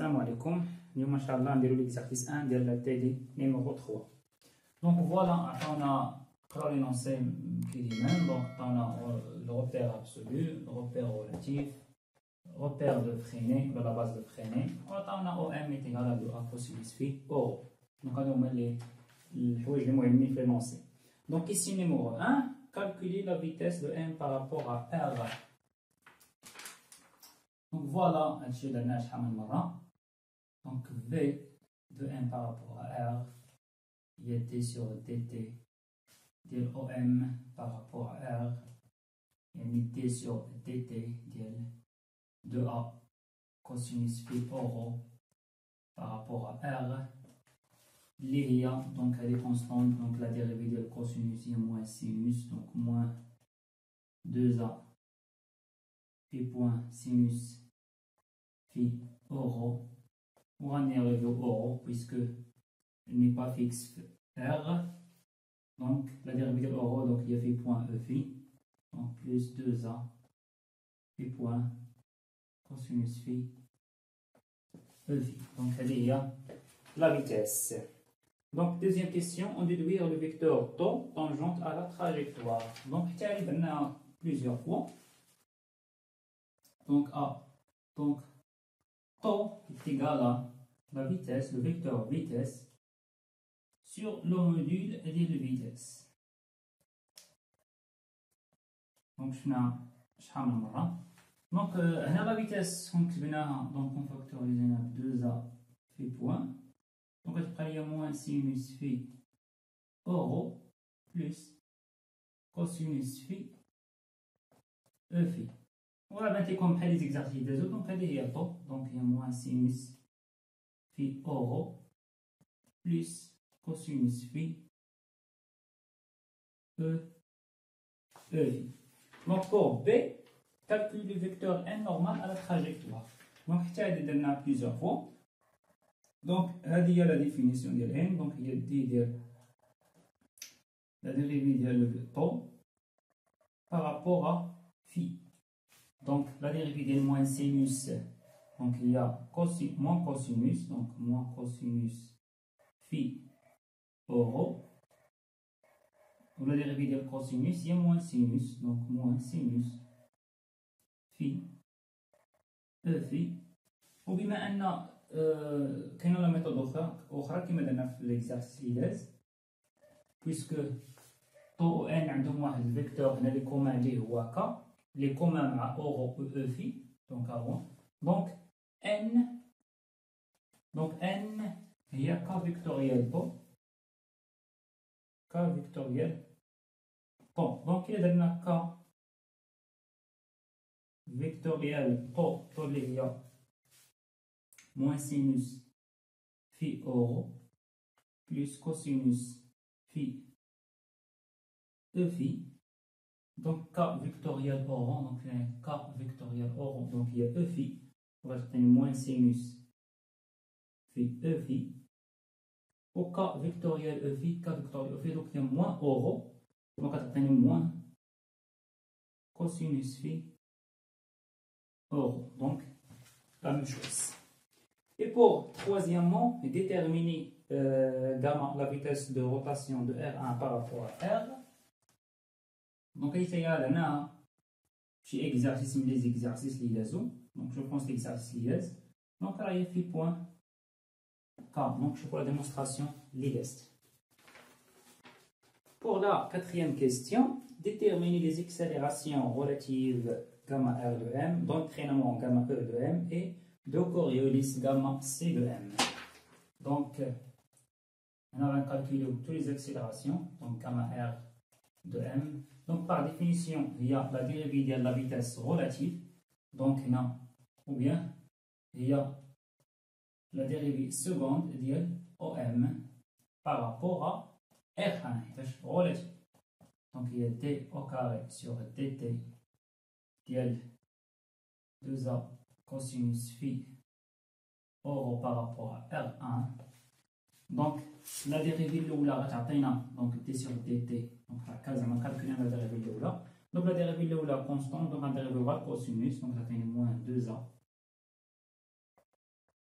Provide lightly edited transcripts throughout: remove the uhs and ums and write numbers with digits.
Salam alaikum. Nous, machallah, on déroule l'exercice 1 de la TD numéro 3. Donc voilà, on a l'énoncé qui dit même. Donc on a le repère absolu, le repère relatif, repère de freiné, de la base de freiné. On a OM est égal à 2A cosinus phi euro. Donc on a les moyennes de l'énoncé. Donc ici, numéro 1, calculer la vitesse de M par rapport à R. Donc voilà, donc V de M par rapport à R, il était sur dt, del OM par rapport à R, il était sur dt, del 2A cosinus phi euro par rapport à R. L'IA, donc elle est constante, donc la dérivée de cosinus est moins sinus, donc moins 2A phi point sinus phi euro. On va y arriver au euro puisque il n'est pas fixe R. Donc la dérivée de euro, donc il y a phi point E phi, donc plus 2A phi point cosinus phi E phi. Donc il y a la vitesse. Donc, deuxième question, on déduire le vecteur tau tangente à la trajectoire. Donc, il y a plusieurs fois. Donc, tau est égal à la vitesse, le vecteur vitesse, sur le module de la vitesse. Donc, la vitesse, on factorise 2A phi point. Donc, il y a moins sinus phi euro plus cosinus phi E phi. Voilà, comme les exercices des autres, donc il y a moins sinus phi euro plus cosinus phi E phi. Donc, pour B, calcule le vecteur n normal à la trajectoire. Donc, il y a plusieurs fois. Donc, il y a la définition de n. Donc, il y a la dérivée de tau par rapport à phi. Donc, la dérivée de moins sinus. Donc, il y a moins cosinus. Donc, moins cosinus phi euro. Pour la dérivée de cosinus, il y a moins sinus. Donc, moins sinus phi E phi. Ou bien, كاين لا ميثود اخرى كما درنا في ليكزارسيس ليداز بويسكو طو ان عندهم واحد الفيكتور هنا لي كومان ليه هو ك لي كومان مع اورو او في دونك هو دونك ان هي ك فيكتوريال طو ك فيكتوريال طو دونك الا درنا ك فيكتوريال طو اللي هي moins sinus phi euro plus cosinus phi E phi. Donc K vectoriel euro, donc K vectoriel euro, donc il y a E phi, on va obtenir moins sinus phi E phi. Pour K vectoriel E phi, K vectoriel E phi, donc il y a moins euro, donc on va obtenir moins cosinus phi euro. Donc la même chose. Et pour troisièmement, déterminer gamma, la vitesse de rotation de R1 par rapport à R. Donc ici, il y a un exercice, les exercices liaison. Donc je pense l'exercice liaison. Donc là, il y a phi point K. Donc je pour la démonstration liaison. Pour la quatrième question, déterminer les accélérations relatives gamma R de M, d'entraînement gamma E de M et de Coriolis gamma C de M. Donc, on va calculer toutes les accélérations, donc gamma R de M. Donc, par définition, il y a la dérivée de la vitesse relative, donc non, ou bien il y a la dérivée seconde de OM par rapport à R1, relative. Donc, il y a D au carré sur dt de 2A cosinus phi euro par rapport à R1. Donc, la dérivée de l'oula, donc t sur dt. Donc, on va calculer la dérivée de l'oula. Donc, la dérivée de l'oula constante, donc la dérivée de cosinus, donc ça fait moins 2A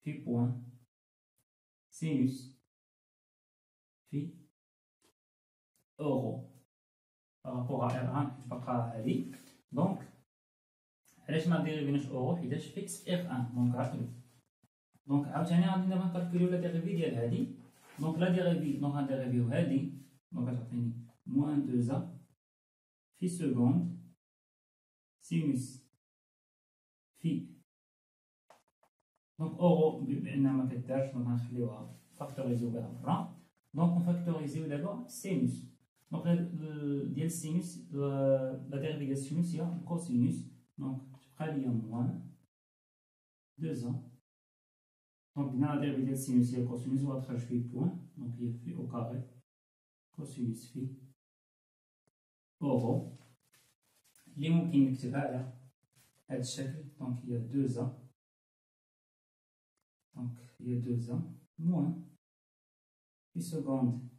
في بوان سينوس في اورو بارابور ا R1 تبقى هادي. دونك علاش ما ديريفيناش اورو؟ حيتاش فيكس اف 1. دونك عقلو. دونك عاوتاني غادي دابا نكالكوليو لا ديريفي ديال هادي. دونك لا ديريفي دونك غنديريفيو هادي. دونك غتعطيني موان 2 في سكوند سينوس في دونك اورو بانها ما كدارش دونك غنخليوها فاكتوريزيو بها برا. دونك نفاكتوريزيو دابا سينوس. دونك ديال السينوس لا ديريفي ديال السينوس هي كوسينوس. دونك تبقى ليا موان 2 دونك قلنا لا ديريفي ديال السينوس هي كوسينوس وغتخرج في بوان. دونك هي في او كاري كوسينوس في اورو اللي ممكن نكتبها على هاد الشكل. دونك هي 2 دونك هي 2 موان في سكوند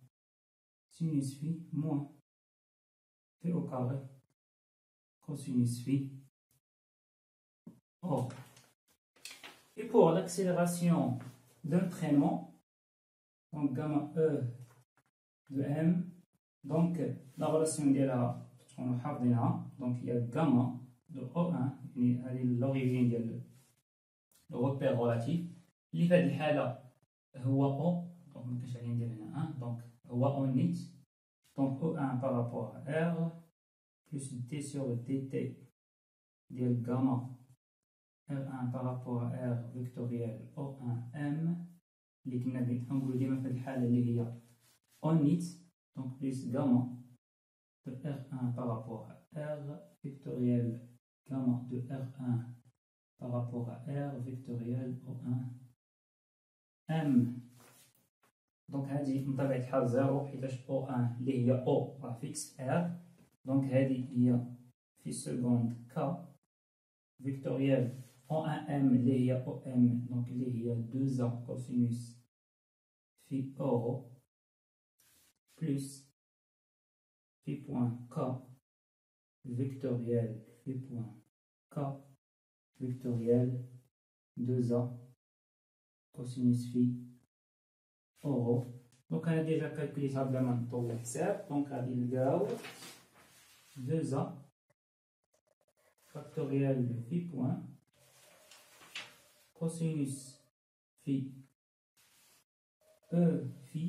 سينوس في موان في او كاري cosinus phi or. Et pour l'accélération d'un traînement, donc gamma E de M, donc la relation est là, on a donc il y a gamma de O1, l'origine de le repère relatif, اللي في هذه الحالة هو O, donc ما كاينش عليه ندير هنا 1, donc هو O nit, donc O1 par rapport à R plus D sur dt ديال gamma R1 par rapport à R vectoriel O1M اللي كنا كنقولو ديما في هاد الحالة اللي هي O nit, donc plus gamma de R1 par rapport à R vectoriel gamma de R1 par rapport à R vectoriel O1M. دونك هادي من طبيعة الحال زيرو حيتاش O1 اللي هي O راه فيكس R. دونك هادي هي في سكوند K فيكتوريال O1M اللي هي OM دونك اللي هي 2 كوسينوس في أورو بلس في بوان K فيكتوريال في بوان K فيكتوريال 2 كوسينوس في أورو. دونك أنا ديجا كالكوليتها بلا ما نطول الحساب. دونك غادي نلقاو 2 factoriel phi point cosinus phi E phi,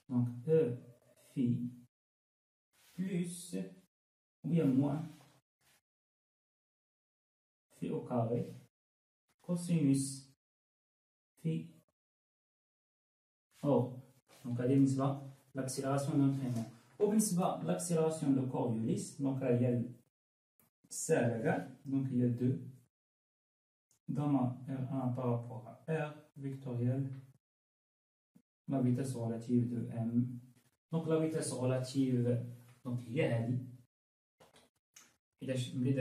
donc E phi plus ou bien moins phi au carré cosinus phi or. Donc هذه بالنسبة l'accélération d'un traînement. وبالنسبة l'accélération de Coriolis, donc là il y a ça là, donc il y a 2 gamma R1 par rapport à R vectoriel, la vitesse relative de M. Donc la vitesse relative, donc il y a هذه حيتاش ملي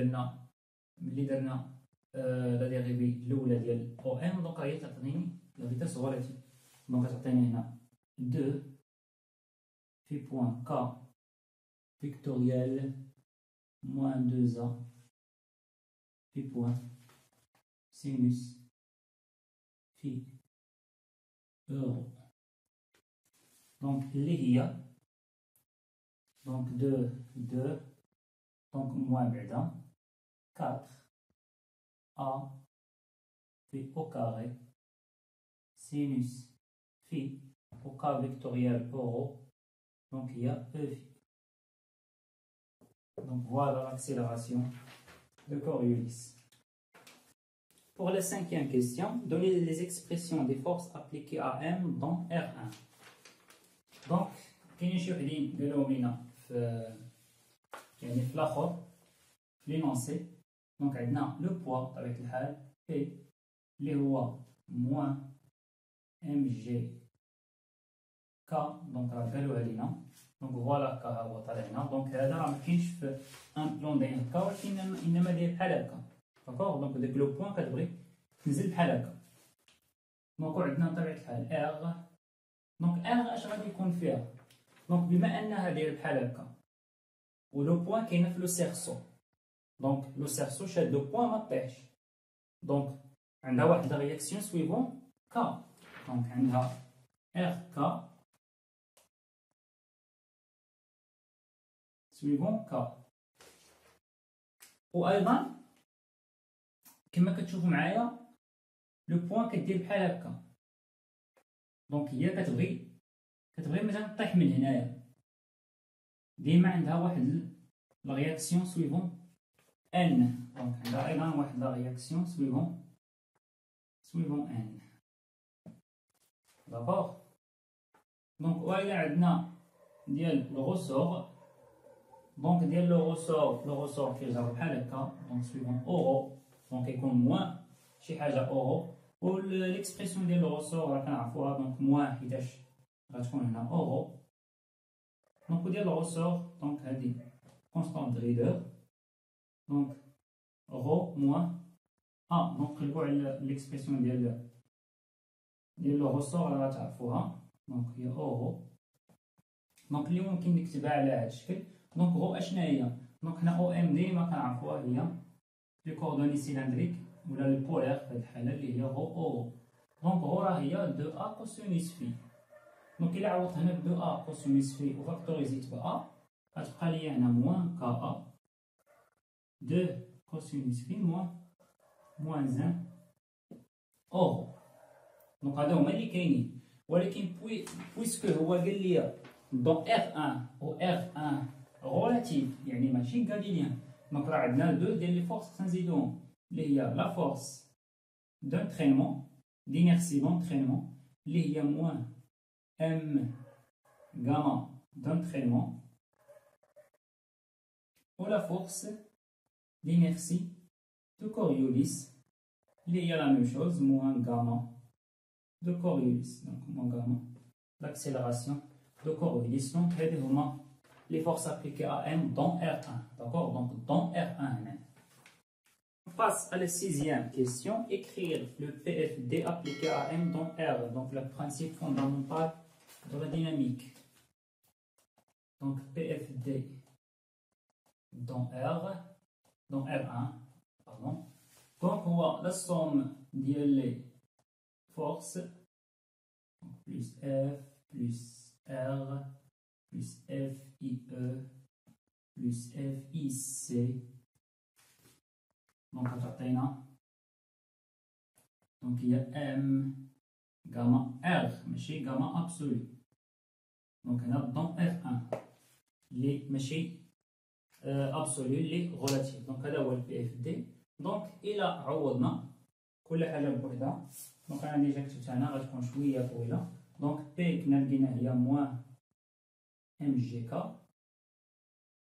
درنا لا ديريفي الأولى ديال OM دونك هي تعطيني لا vitesse relative. دونك تعطيني هنا 2 في point K vectoriel moins 2A في point sinus في euro. Donc اللي هي donc 2 donc moins بعدا 4A في au carré sinus في au K vectoriel euro. Donc il y a E phi. Donc voilà l'accélération de Coriolis. Pour la cinquième question, donnez les expressions des forces appliquées à M dans R1. Donc كاينين شي وحدين قالوهم لينا في الآخر في لينونسي. دونك عندنا لو بوا بطبيعة الحال P اللي هو موان ام جي كا. دونك راه قالوها لينا. دونك فوالا كا هو طالع لنا. دونك هذا راه مكاينش في ان بلون داير هكا ولكن انما داير بحال هكا. داكوغ. دونك داك لو بوان كتبغي تنزل بحال هكا. دونك عندنا بطبيعة الحال ار. دونك ار اش غادي يكون فيها؟ دونك بما انها داير بحال هكا ولو بوان كاينه في لو سيرسو. دونك لو سيرسو شاد لو بوان ما طيحش. دونك عندها واحد لا رياكسيون سويفون ك، دونك عندها ار ك سويفون ك. وايضا كما كتشوفوا معايا لو بوين كدير بحال هكا، دونك هي كتبغي مثلا طيح من هنايا، ديما عندها واحد لا رياكسيون سويفون ان، دونك عندها ايضا واحد لا رياكسيون سويفون ان. داكوغ. دونك وإلا عندنا ديال لو روسور، دونك ديال لو روسور كيرجع بحال هكا، دونك سويفون اورو، دونك يكون موان شي حاجه اورو. و ليكسبرسيون ديال لو روسور راه كنعرفوها، دونك موان حيتاش غتكون هنا اورو. دونك ديال لو روسور دونك هادي كونستانت ريدر، دونك رو موان ا. دونك قلبوا على ليكسبرسيون ديال لو روسور راه غتعرفوها، دونك هي اورو. دونك اللي ممكن نكتبها على هاد الشكل، دونك رو اشنا هي؟ دونك حنا او ام ديما كنعرفوها هي لي كوردوني سيلندريك ولا لو بولار في هاد الحاله اللي هي رو اورو. دونك رو راه هي دو ا كوسينوس في. دونك إلا عوضت هنا ب 2 ا كوسينوس في وفاكتوريزيت ب ا، غتبقى ليا هنا موان كا ا 2 كوسينوس في موان 1 اورو. دونك هادو هما اللي كاينين، ولكن بويسكو هو قال لي دون ار 1 و ار 1 رولاتيف يعني ماشي غاليليان، دونك راه عندنا دو ديال لي فورس تنزيدوهم اللي هي لا فورس دونترينمون دينيرسي دونترينمون اللي هي موان M gamma d'entraînement ou la force d'inertie de Coriolis, il y a la même chose, moins gamma de Coriolis, donc moins gamma l'accélération de Coriolis. Donc les forces appliquées à M dans R1, d'accord? Donc dans R1. On passe à la 6e question, écrire le PFD appliqué à M dans R, donc le principe fondamental de la dynamique. Donc PFD dans R1, pardon. Donc on voit la somme des forces, plus F plus R plus FIE plus FIC. Donc il y a M gamma R, mais chez gamma absolu. Donc on a dans R1 les ماشي absolu les relatifs. Donc هذا هو البي اف دي. دونك الى عوضنا كل حاجه بوحدها، دونك انا ديجا كتبتها هنا غتكون شويه طويله. دونك بي كنا لقينا هي موان ام جي كا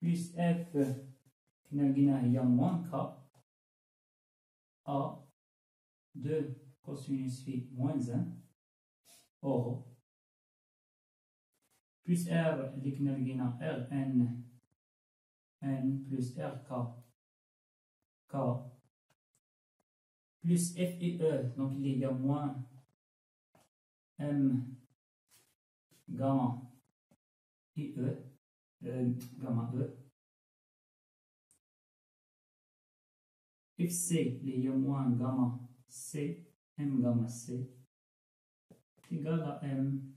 بلس اف كنا لقينا هي موان كا ا 2 cosinus في moins 1 اورو plus R اللي كنا لقينا R N plus R K plus F et E donc il y a moins M gamma et E gamma E FC il y a moins gamma C M gamma C égal à M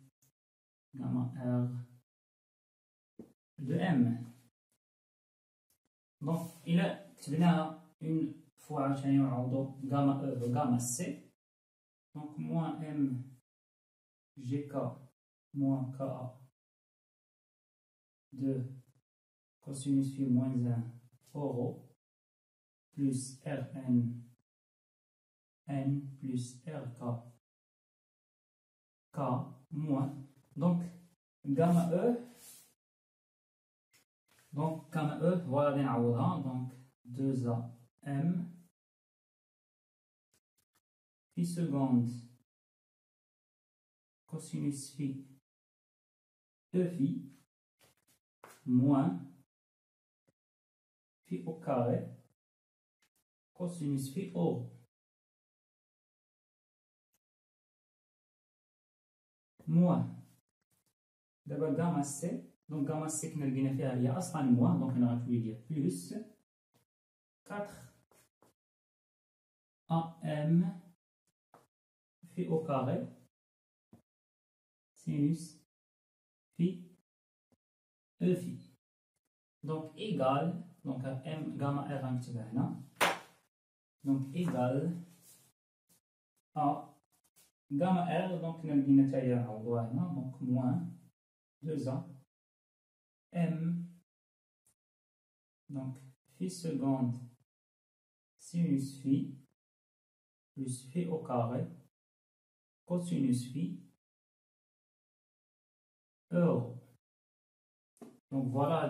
gamma R de M. Donc il a une fois gamma E de gamma C, donc moins M GK moins KA de cosinus phi moins 1 euro plus Rn N plus RK K moins, donc gamma E, voilà bien à donc 2A M phi seconde cosinus phi E phi moins phi au carré cosinus phi O. Moins d'abord gamma C, donc gamma C qui n'a rien fait, il y a aslan moins, donc on a pu dire plus 4 AM phi au carré sinus phi E phi. Donc égal, donc à M gamma R نكتبها هنا. Donc égal à gamma R, donc نلقينا حتى هي نعوضوها هنا, donc moins 2A M, donc phi seconde sinus phi plus phi au carré cosinus phi euro. Donc voilà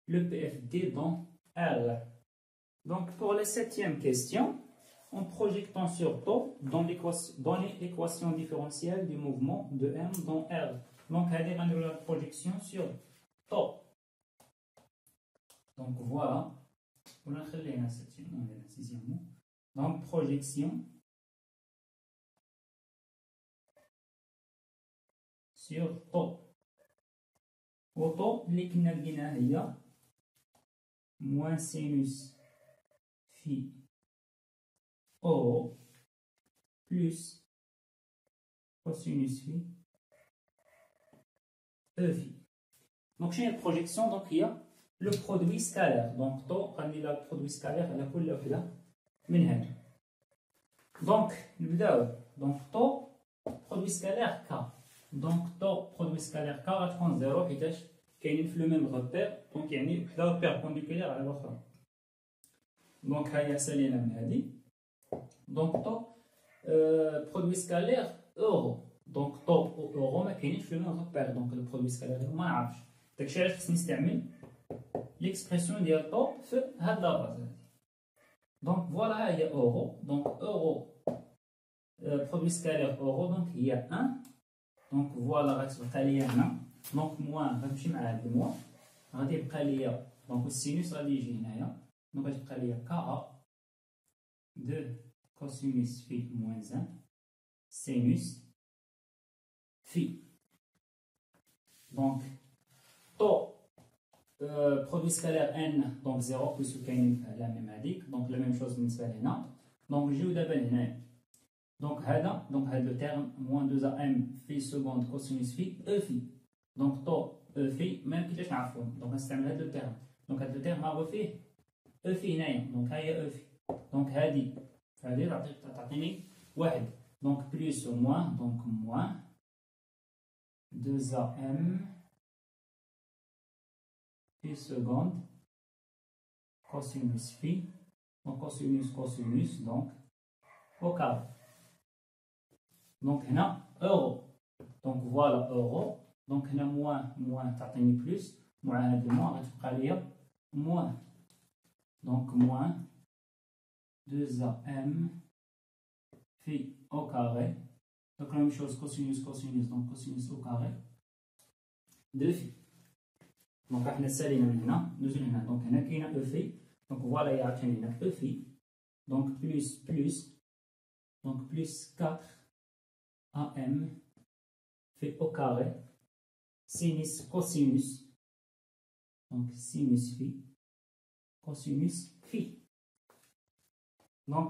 le PFD dans R. Donc pour la septième question, en projetant sur tau dans l'équation différentielle du mouvement de M dans R. Donc on a la projection sur tau. Donc voilà. On a la sixième mot. Donc projection sur tau. Auto اللي كنا لقيناها هي moins sinus phi O plus cosinus phi E phi. Donc chez la projection, donc il y a le produit scalaire. Donc tau غندير le produit scalaire على كل وحدة من هنا. Donc نبداو. Donc tau produit scalaire K. Donc tau produit scalaire K غتكون 0 حيتاش كاينين في لو ميم غوبير, دونك يعني وحده بيربونديكولير على الاخرى. دونك ها هي سالينا من هادي. دونك طو برودوي سكالير اورو. دونك طو و اورو ما كاينينش في لو ميم غوبير, دونك البرودوي سكالير ما نعرفش. داكشي علاش خصني نستعمل ليكسبرسيون ديال طو في هاد لاباز هادي. دونك فوالا ها هي اورو. دونك اورو برودوي سكالير اورو, دونك هي 1. دونك فوالا غتبقى ليا هنا. دونك موان غتمشي مع هاد الموان, غادي يبقى ليا دونك السينوس غادي يجي هنايا, دونك غتبقى ليا كا دو كوسينوس في موان 1 سينوس في. دونك طو برودوي سكالير ان دونك 0 بويسكو كاينين لا ميم هاديك, دونك لا ميم شوز بالنسبه لهنا. دونك نجيو دابا لهنايا. دونك هذا لو تيرم موان 2 ام في سكوند كوسينوس في او في. دونك طو او في ما يمكنش نعرفوه, دونك نستعمل هذا لو تيرم. دونك هذا لو تيرم ها هو فيه او في هنايا, دونك ها هي او في. دونك هادي تعطيني واحد, دونك بليس و موان, دونك موان 2 ام في سكوند كوسينوس في, دونك كوسينوس دونك au carré. Donc هنا euro. Donc voilà euro. Donc هنا moins تعطيني plus, مع هاد الموان غتبقى ليا moins. Donc moins 2am في au carré. Donc la même chose cosinus, donc cosinus au carré de phi. Donc احنا سالينا من هنا ندوزو لهنا. دونك هنا كاينه او في, دونك فوالا يعطيني هنا او في. دونك plus donc plus 4 AM fait au carré sinus cosinus, donc sinus phi cosinus phi. Donc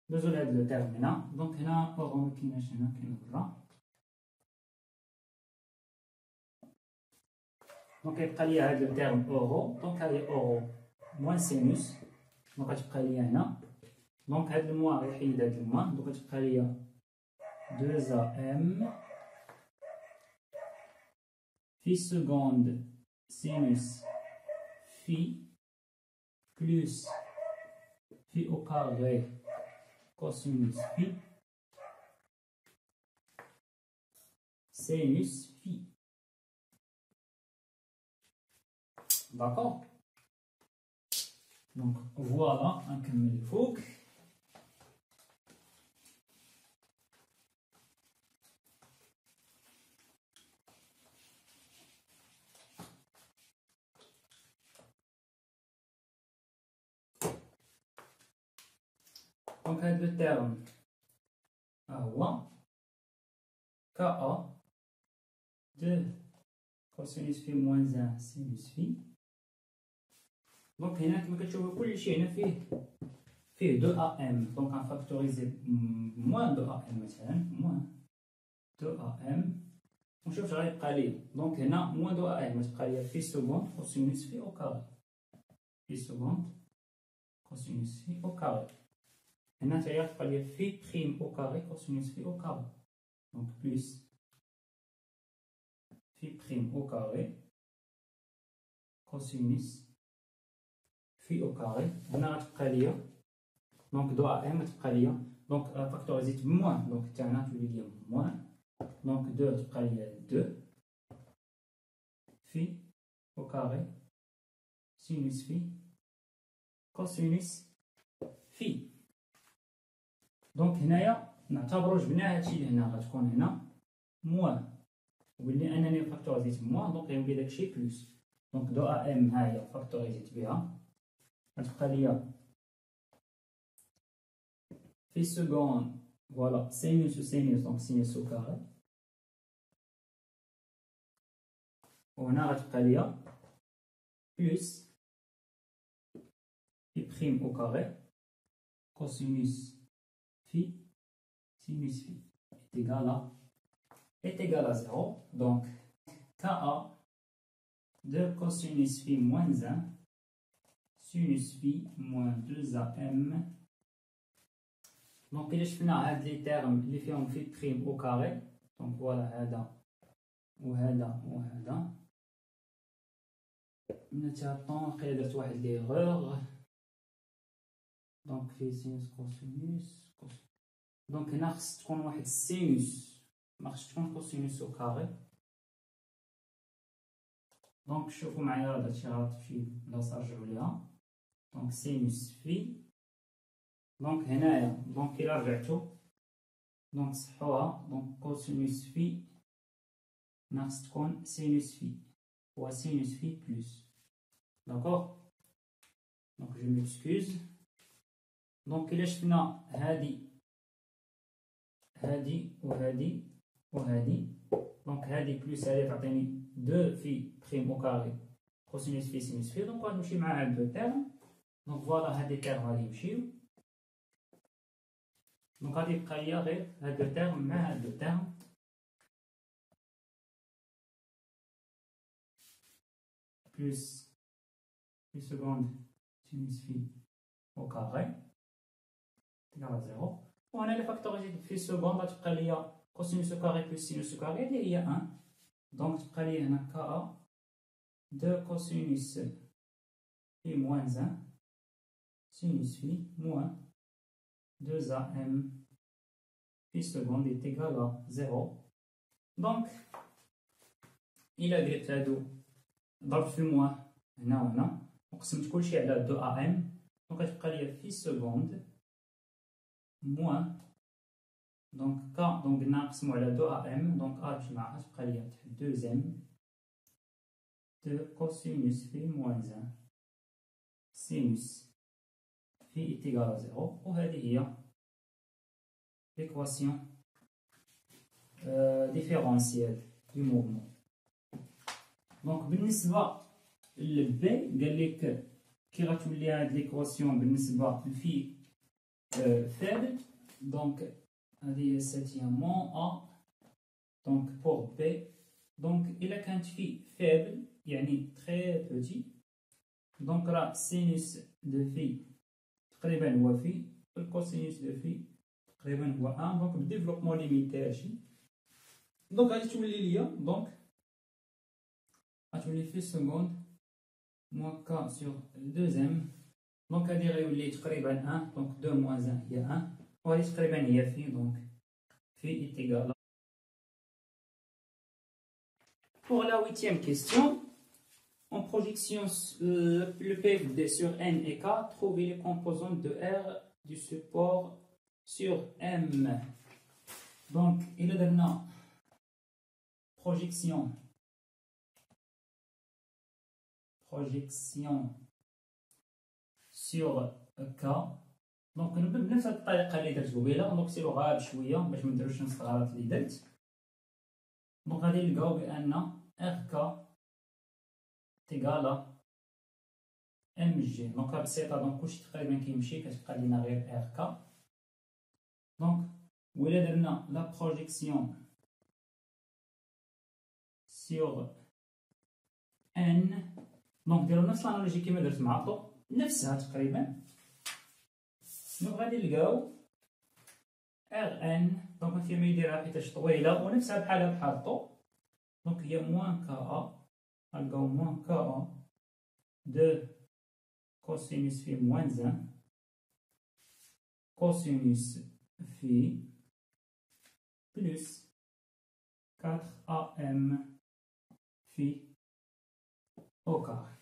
désolé le terme là. Donc هنا اورو مكايناش, هنا كاين برا. دونك يبقى ليا هاد لو تيرم اورو. دونك هادي اورو موان سينوس, دونك غتبقى ليا هنا. دونك هاد الموان غيحيد هاد الموان, دونك غتبقى ليا 2am في سكوند سينوس في بلس في او كاري كوسينوس في سينوس في. داكور. دونك فوالا نكمل الفوق. Donc, هذا الترم هو كا دو كوسينوس في موان 1 سينوس في. دونك هنا كما كتشوفوا كلشي هنا فيه فيه 2am دونك غنفاكتوريزي موان 2am مثلا موان 2am ونشوف اش غيبقى لي. دونك هنا موان 2am غتبقى لي في سكوند كوسينوس في او كاري في سكوند كوسينوس في او كاري. هنا حتى هي تبقى لي في بريم او كاري كوسينوس في او كاري دونك بلس في بريم او كاري كوسينوس في او كاري. هنا غتبقى ليا دونك 2am غتبقى ليا دونك فاكتوريزيت بموان دونك حتى هنا تولي ليا موان دونك 2 تبقى ليا 2 في او كاري سينوس في كوسينوس في. دونك هنايا نعتبرو جبنا هادشي لهنا غتكون هنا موان وبلي انني فاكتوريزيت بموان دونك غيولي داكشي بلوس. دونك 2am ها هي فاكتوريزيت بها غتبقى ليا في سكوند فوالا سينوس و سينوس دونك سينوس او كاري وهنا غتبقى ليا بلس في بريم او كاري كوسينوس في سينوس في est égal à 0. Donc Ka de cosinus phi moins 1 sinus phi moins 2am. Donc إلا شفنا هاد لي تيرم اللي فيهم في بريم او كاري دونك فوالا هذا وهذا وهذا نتاطون وقيلا درت واحد ليغور دونك في سينوس كوسينوس دونك هنا خص تكون واحد السينوس ما خصش تكون كوسينوس او كاري. دونك شوفوا معايا راه داكشي غلط فشي بلاصه رجعوا ليها دونك سينوس في دونك هنايا دونك إلا رجعتو دونك صحوها دونك كوسينوس في خص تكون سينوس في هو سينوس في بلس داكوغ. دونك جو ميكسكوز دونك إلا شفنا هادي وهادي وهادي دونك هادي بلس هادي تعطيني 2 في بريم او كاري كوسينوس في سينوس في دونك غنمشي مع هاد دو تيرم دونك فوالا هاد لي تيرم غادي يمشيو دونك غادي يبقى ليا غير هاد دو تيرم مع هاد دو تيرم بلس في سكوند سينوس في او كاري تيكال زيرو. وهنا لي فاكتوريزيت في سكوند غتبقى ليا كوسينوس او كاري بلس سينوس او كاري اللي هي 1 دونك تبقى ليا هنا كا دو كوسينوس في موان 1 سينوس في موان 2am في سكوند est égal à 0. دونك إلا درت هادو ضربت في الموان هنا وهنا وقسمت كلشي على 2am دونك غتبقى ليا في سكوند موان دونك كا دونك قلنا نقسمو على 2am دونك تمشي مع تبقى ليا تحت 2m de cosinus في موان 1 سينوس في est égal à 0. وهذه هي l'équation différentielle du mouvement. دونك بالنسبة للبي قال لك كي غتولي هاد ليكواسيون بالنسبة لفي فابل دونك هذه هي ساتيامون ا دونك بور بي دونك إلا كانت في فابل يعني تري بوتي دونك راه سينوس دو في تقريبا هو في الكوسينوس دو في تقريبا هو 1 دونك بالديفلوبمون ليميتي هادشي دونك غادي تولي ليا دونك غتولي في سكوند موان كا سور 2m دونك هادي غيولي تقريبا 1 دونك 2 موان 1 هي 1 وهادي تقريبا هي في دونك في est égal. Pour la 8e question, en projection le PFD sur N et K, trouvez les composantes de R du support sur M. Donc, il a donné projection sur K. دونك نبدا بنفس الطريقه اللي درت قبيله دونك سيرو غير بشويه باش ما نديروش نفس الغلط اللي درت. دونك غادي نلقاو بان ار كا تيغالا ام جي. دونك بسيطه، دونك كلشي تقريبا كيمشي، كتبقى لينا غير ار كا. دونك ولا درنا لا بروجيكسيون سيغ ان، دونك نديرو نفس لانالوجي كيما درت مع الضوء، نفسها تقريبا. دونك غادي نلقاو ار ان، دونك ماشي ما يديرها حيتاش طويله ونفسها بحال الضوء. دونك هي موان كا ا، غنلقاو موان كا ا دو كوسينوس في موان زان كوسينوس في بلس 4 ام في او كاري.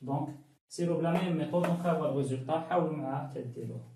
دونك سيرو بلا ميم ميثود، دونك هاهو الريزولتا، حاولوا معاه حتى ديروه.